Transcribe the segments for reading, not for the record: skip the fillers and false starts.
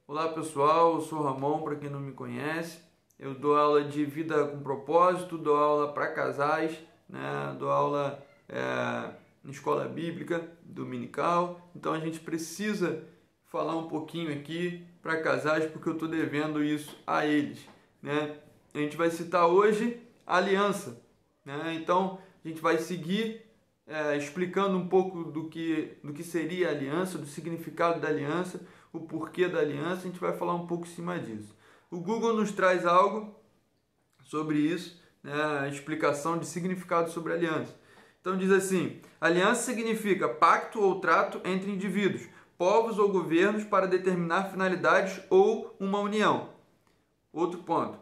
Olá pessoal, eu sou Ramon, para quem não me conhece. Eu dou aula de vida com propósito, dou aula para casais, né? Dou aula em escola bíblica dominical. Então a gente precisa falar um pouquinho aqui para casais porque eu estou devendo isso a eles, né? A gente vai citar hoje a aliança, né? Então a gente vai seguir explicando um pouco do que seria a aliança, do significado da aliança, o porquê da aliança. A gente vai falar um pouco em cima disso. O Google nos traz algo sobre isso, né, a explicação de significado sobre a aliança. Então diz assim: aliança significa pacto ou trato entre indivíduos, povos ou governos para determinar finalidades ou uma união. Outro ponto: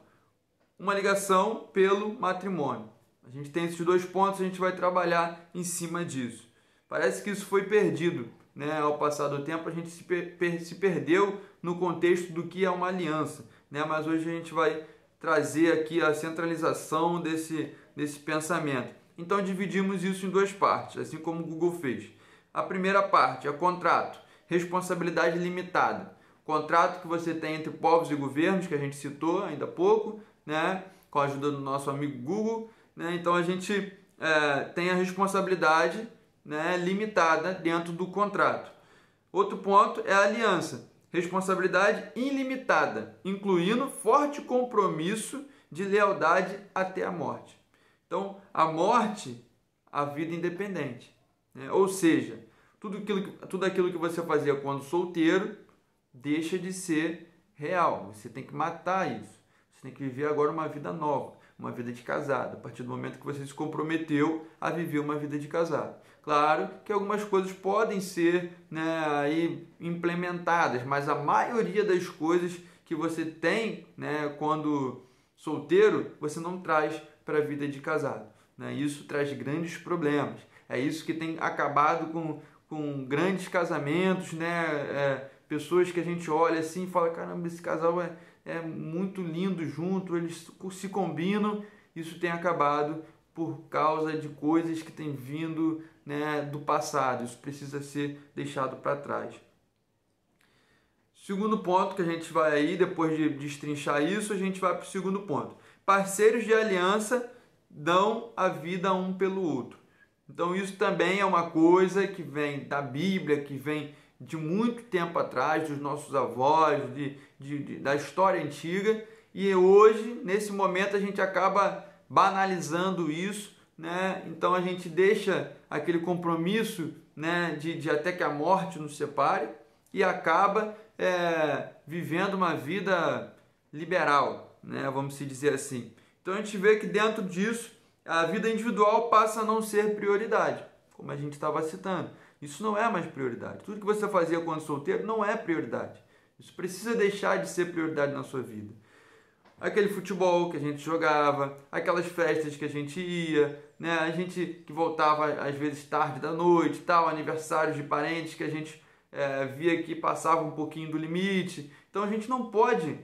uma ligação pelo matrimônio. A gente tem esses dois pontos, a gente vai trabalhar em cima disso. Parece que isso foi perdido, né? Ao passar do tempo, a gente se perdeu no contexto do que é uma aliança, né? Mas hoje a gente vai trazer aqui a centralização desse pensamento. Então dividimos isso em duas partes, assim como o Google fez. A primeira parte é contrato, responsabilidade limitada. Contrato que você tem entre povos e governos, que a gente citou ainda há pouco, né? Com a ajuda do nosso amigo Google, né? Então a gente tem a responsabilidade, né, limitada dentro do contrato. Outro ponto é a aliança, responsabilidade ilimitada, incluindo forte compromisso de lealdade até a morte. Então, a morte, a vida independente, né? Ou seja, tudo aquilo que você fazia quando solteiro deixa de ser real. Você tem que matar isso. Você tem que viver agora uma vida nova, uma vida de casado, a partir do momento que você se comprometeu a viver uma vida de casado. Claro que algumas coisas podem ser, né, aí implementadas, mas a maioria das coisas que você tem, né, quando solteiro, você não traz para a vida de casado, né? Isso traz grandes problemas. É isso que tem acabado com grandes casamentos, né? Pessoas que a gente olha assim e fala: caramba, esse casal é muito lindo junto, eles se combinam. Isso tem acabado por causa de coisas que têm vindo, né, do passado. Isso precisa ser deixado para trás. Segundo ponto que a gente vai aí, depois de destrinchar isso, a gente vai para o segundo ponto. Parceiros de aliança dão a vida um pelo outro. Então isso também é uma coisa que vem da Bíblia, que vem de muito tempo atrás, dos nossos avós, da história antiga, e hoje, nesse momento, a gente acaba banalizando isso, né? Então a gente deixa aquele compromisso, né, de até que a morte nos separe e acaba vivendo uma vida liberal, né? Vamos se dizer assim. Então a gente vê que dentro disso a vida individual passa a não ser prioridade, como a gente estava citando. Isso não é mais prioridade. Tudo que você fazia quando solteiro não é prioridade. Isso precisa deixar de ser prioridade na sua vida. Aquele futebol que a gente jogava, aquelas festas que a gente ia, né? A gente que voltava às vezes tarde da noite, tal, aniversários de parentes que a gente via que passava um pouquinho do limite. Então a gente não pode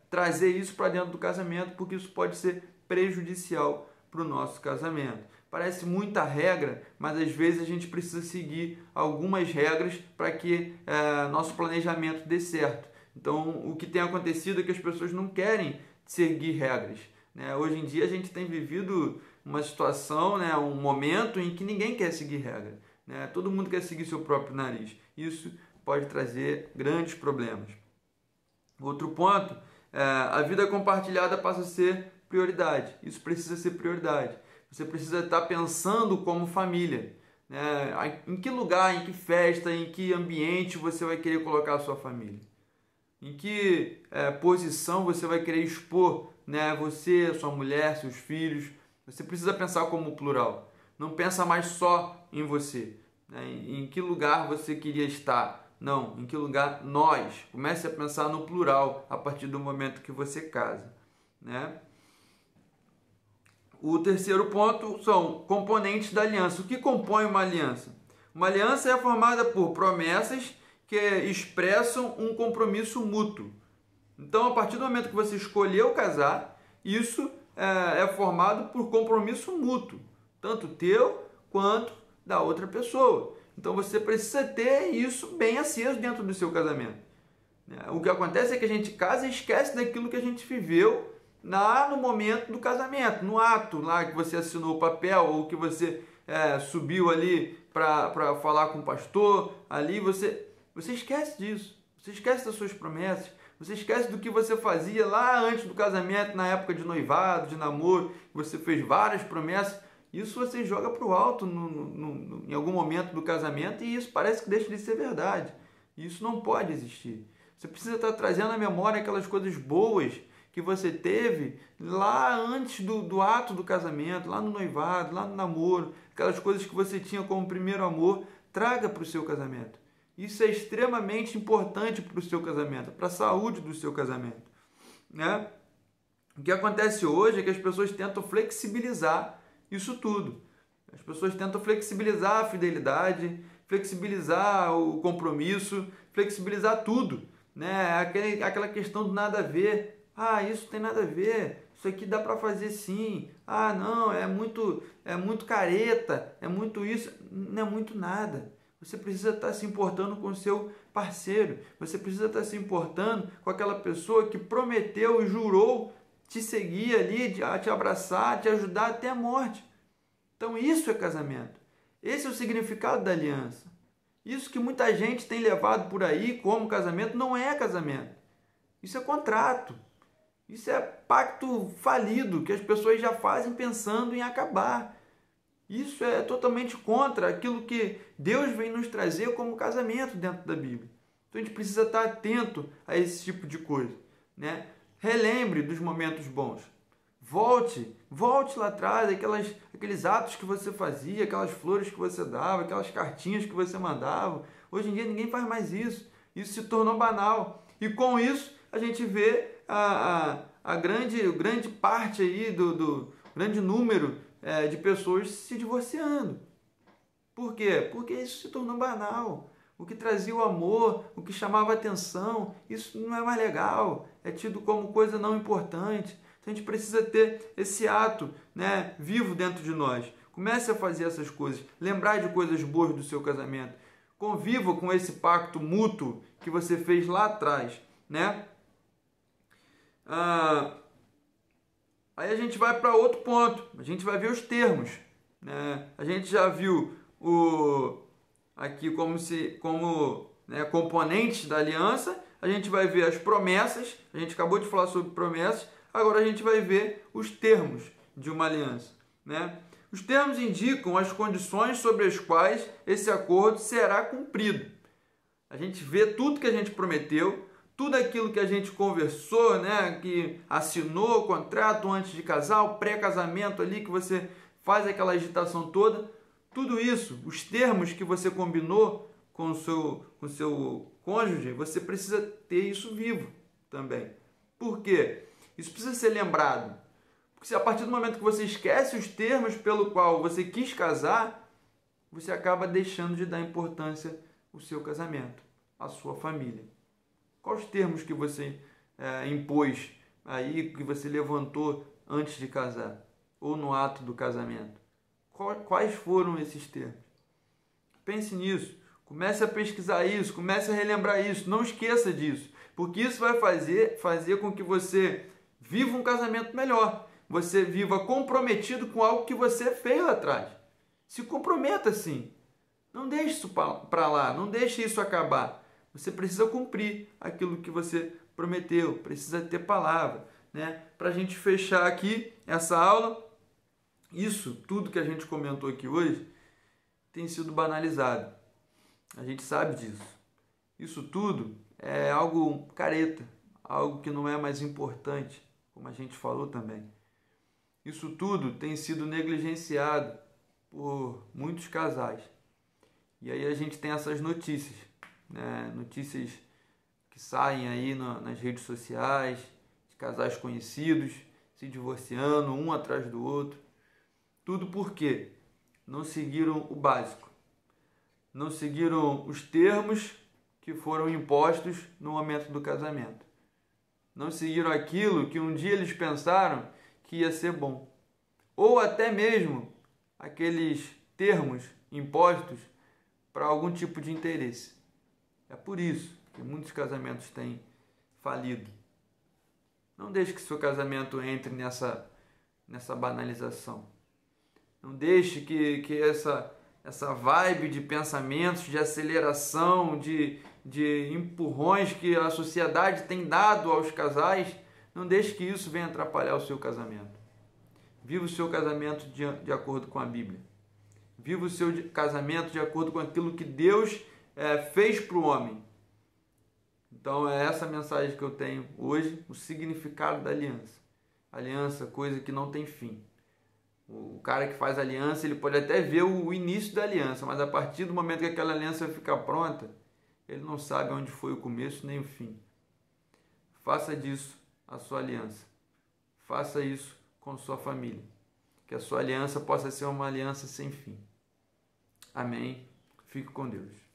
trazer isso para dentro do casamento, porque isso pode ser prejudicial para o nosso casamento. Parece muita regra, mas às vezes a gente precisa seguir algumas regras para que nosso planejamento dê certo. Então, o que tem acontecido é que as pessoas não querem seguir regras, né? Hoje em dia a gente tem vivido uma situação, né, um momento em que ninguém quer seguir regra, né? Todo mundo quer seguir seu próprio nariz. Isso pode trazer grandes problemas. Outro ponto, a vida compartilhada passa a ser prioridade. Isso precisa ser prioridade. Você precisa estar pensando como família, né? Em que lugar, em que festa, em que ambiente você vai querer colocar a sua família? Em que posição você vai querer expor, né, você, sua mulher, seus filhos? Você precisa pensar como plural. Não pensa mais só em você, né? Em que lugar você queria estar? Não, em que lugar nós? Comece a pensar no plural a partir do momento que você casa, né? O terceiro ponto são componentes da aliança. O que compõe uma aliança? Uma aliança é formada por promessas que expressam um compromisso mútuo. Então, a partir do momento que você escolheu casar, isso é formado por compromisso mútuo, tanto teu quanto da outra pessoa. Então, você precisa ter isso bem aceso dentro do seu casamento, né? O que acontece é que a gente casa e esquece daquilo que a gente viveu lá no momento do casamento, no ato lá que você assinou o papel ou que você subiu ali para falar com o pastor, ali você esquece disso, você esquece das suas promessas, você esquece do que você fazia lá antes do casamento, na época de noivado, de namoro, você fez várias promessas, isso você joga para o alto em algum momento do casamento e isso parece que deixa de ser verdade, isso não pode existir. Você precisa estar trazendo à memória aquelas coisas boas que você teve lá antes do ato do casamento, lá no noivado, lá no namoro, aquelas coisas que você tinha como primeiro amor, traga para o seu casamento. Isso é extremamente importante para o seu casamento, para a saúde do seu casamento, né? O que acontece hoje é que as pessoas tentam flexibilizar isso tudo. As pessoas tentam flexibilizar a fidelidade, flexibilizar o compromisso, flexibilizar tudo, né? Aquela questão do nada a ver. Ah, isso tem nada a ver. Isso aqui dá para fazer sim. Ah, não, é muito careta, é muito isso. Não é muito nada. Você precisa estar se importando com o seu parceiro. Você precisa estar se importando com aquela pessoa que prometeu e jurou te seguir ali, te abraçar, te ajudar até a morte. Então isso é casamento. Esse é o significado da aliança. Isso que muita gente tem levado por aí como casamento não é casamento. Isso é contrato. Isso é pacto falido que as pessoas já fazem pensando em acabar. Isso é totalmente contra aquilo que Deus vem nos trazer como casamento dentro da Bíblia. Então a gente precisa estar atento a esse tipo de coisa, né? Relembre dos momentos bons. Volte lá atrás, aqueles atos que você fazia, aquelas flores que você dava, aquelas cartinhas que você mandava. Hoje em dia ninguém faz mais isso. Isso se tornou banal. E com isso a gente vê a grande parte aí do grande número de pessoas se divorciando. Por quê? Porque isso se tornou banal. O que trazia o amor, o que chamava atenção, isso não é mais legal. É tido como coisa não importante. Então a gente precisa ter esse ato, né, vivo dentro de nós. Comece a fazer essas coisas. Lembrar de coisas boas do seu casamento. Conviva com esse pacto mútuo que você fez lá atrás, né? Aí a gente vai para outro ponto. A gente vai ver os termos, né? A gente já viu aqui como componentes da aliança. A gente vai ver as promessas. A gente acabou de falar sobre promessas. Agora a gente vai ver os termos de uma aliança, né? Os termos indicam as condições sobre as quais esse acordo será cumprido. A gente vê tudo que a gente prometeu, tudo aquilo que a gente conversou, né, que assinou o contrato antes de casar, o pré-casamento ali que você faz aquela agitação toda, tudo isso, os termos que você combinou com o seu cônjuge, você precisa ter isso vivo também. Por quê? Isso precisa ser lembrado. Porque se a partir do momento que você esquece os termos pelo qual você quis casar, você acaba deixando de dar importância ao seu casamento, à sua família. Quais os termos que você impôs aí, que você levantou antes de casar? Ou no ato do casamento? Quais foram esses termos? Pense nisso. Comece a pesquisar isso, comece a relembrar isso. Não esqueça disso. Porque isso vai fazer com que você viva um casamento melhor. Você viva comprometido com algo que você fez lá atrás. Se comprometa sim. Não deixe isso para lá, não deixe isso acabar. Você precisa cumprir aquilo que você prometeu, precisa ter palavra, né? Para a gente fechar aqui essa aula, isso tudo que a gente comentou aqui hoje tem sido banalizado. A gente sabe disso. Isso tudo é algo careta, algo que não é mais importante, como a gente falou também. Isso tudo tem sido negligenciado por muitos casais. E aí a gente tem essas notícias, né? Notícias que saem aí nas redes sociais, de casais conhecidos se divorciando um atrás do outro. Tudo porque não seguiram o básico. Não seguiram os termos que foram impostos no momento do casamento. Não seguiram aquilo que um dia eles pensaram que ia ser bom. Ou até mesmo aqueles termos impostos para algum tipo de interesse. É por isso que muitos casamentos têm falido. Não deixe que seu casamento entre nessa banalização. Não deixe que essa vibe de pensamentos, de aceleração, de empurrões que a sociedade tem dado aos casais, não deixe que isso venha atrapalhar o seu casamento. Viva o seu casamento de acordo com a Bíblia. Viva o seu casamento de acordo com aquilo que Deus fez para o homem. Então é essa mensagem que eu tenho hoje, o significado da aliança. Aliança, coisa que não tem fim. O cara que faz aliança, ele pode até ver o início da aliança, mas a partir do momento que aquela aliança ficar pronta, ele não sabe onde foi o começo nem o fim. Faça disso a sua aliança. Faça isso com sua família. Que a sua aliança possa ser uma aliança sem fim. Amém. Fique com Deus.